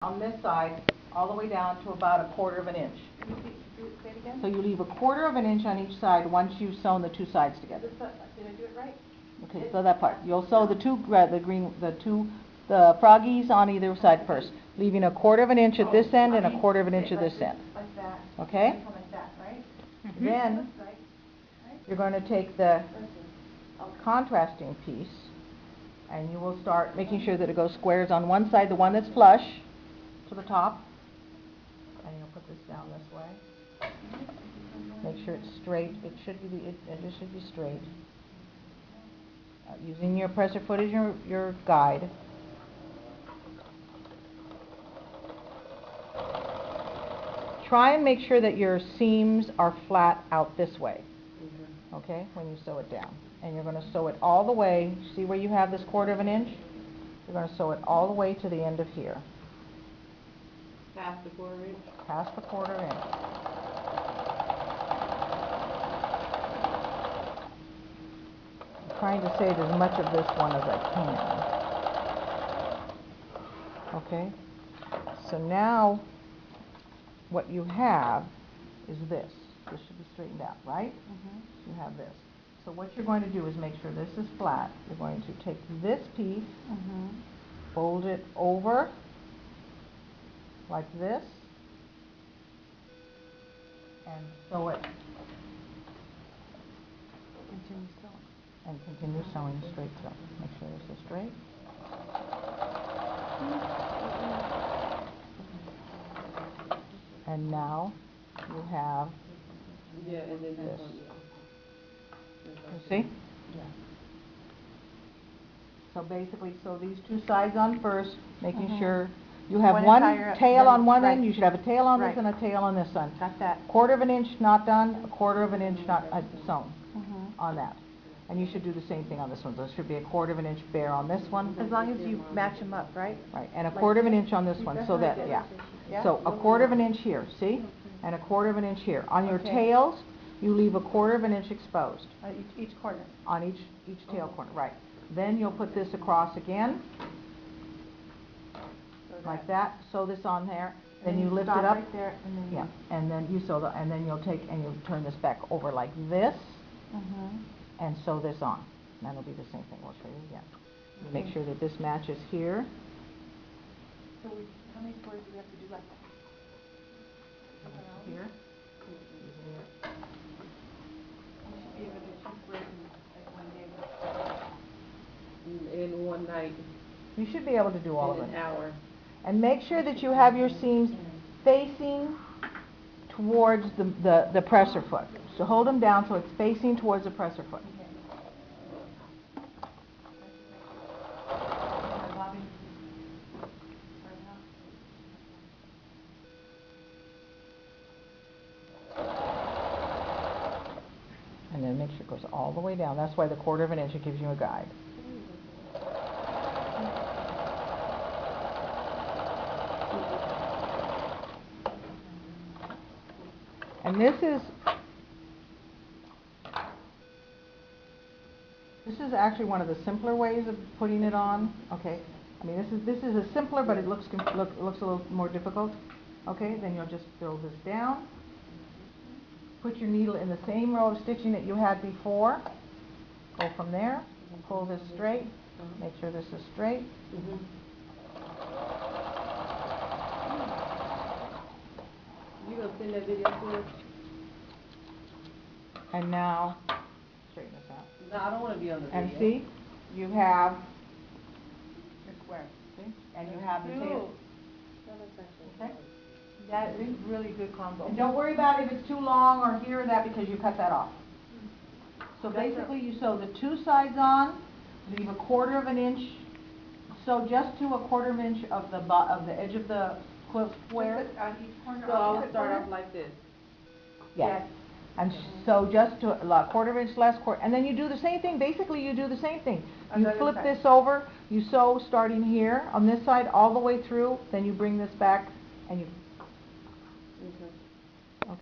on this side all the way down to about 1/4 of an inch. Can you say it again? So you leave 1/4 of an inch on each side once you've sewn the two sides together. Did I do it right? Okay, so that part. You'll sew the froggies on either side first, leaving 1/4 of an inch at this end and 1/4 of an inch at this end. Like that. Okay? Like that, right? Then you're going to take the contrasting piece and you will start making sure that it goes squares on one side, the one that's flush to the top, and you'll put this down this way. Make sure it's straight. It should be straight. Using your presser foot as your guide. Try and make sure that your seams are flat out this way, okay, when you sew it down. And you're going to sew it all the way. See where you have this 1/4 of an inch? You're going to sew it all the way to the end of here. Past the 1/4 inch? Past the 1/4 inch. I'm trying to save as much of this one as I can. Okay? So now what you have is this. This should be straightened out, right? You have this. So what you're going to do is make sure this is flat. You're going to take this piece, fold it over like this, and sew it. Continue sewing. And continue sewing straight through. Make sure this is straight. And now you have this. You see? Yeah. So basically, sew these two sides on first, making sure you have one tail on one end. You should have a tail on this and a tail on this one. Got that. 1/4 of an inch not done, 1/4 of an inch not sewn on that. And you should do the same thing on this one. So it should be 1/4 of an inch bare on this one. As long as you match them up, right? Right, and 1/4 of an inch on this one, so that, yeah. So 1/4 of an inch here, see? And 1/4 of an inch here. On your tails, you leave 1/4 of an inch exposed. Each corner. On each tail corner, right. Then you'll put this across again, like that. Sew this on there. Then you lift it up. Right there, and then yeah, and then you sew and then you'll take and you'll turn this back over like this, and sew this on. And that'll be the same thing. We'll show you again. You make sure that this matches here. So how many quarters do we have to do like that? Here. You should be able to shoot for it in like 1 day. In one night. You should be able to do all of it. In an hour. And make sure that you have your seams facing towards the presser foot. So hold them down so it's facing towards the presser foot. And then make sure it goes all the way down. That's why the 1/4 of an inch, it gives you a guide. And this is actually one of the simpler ways of putting it on. Okay, I mean this is a simpler, but it looks a little more difficult. Okay, then you'll just fill this down. Put your needle in the same row of stitching that you had before. Go from there. Pull this straight. Make sure this is straight. You gonna send that video to us? And now, straighten this out. No, I don't want to be on the video. And see, you have your square. See? And you have the tail. Okay? That is really good combo. And don't worry about if it's too long or here or that because you cut that off. So basically you sew the two sides on, leave 1/4 of an inch, sew just to 1/4 of an inch of the edge of the quilt square. On each corner. So I'll start off like this. Yes. And sew just to 1/4 of an inch less, and then you do the same thing. Basically you do the same thing. You flip this over, you sew starting here on this side all the way through, then you bring this back and you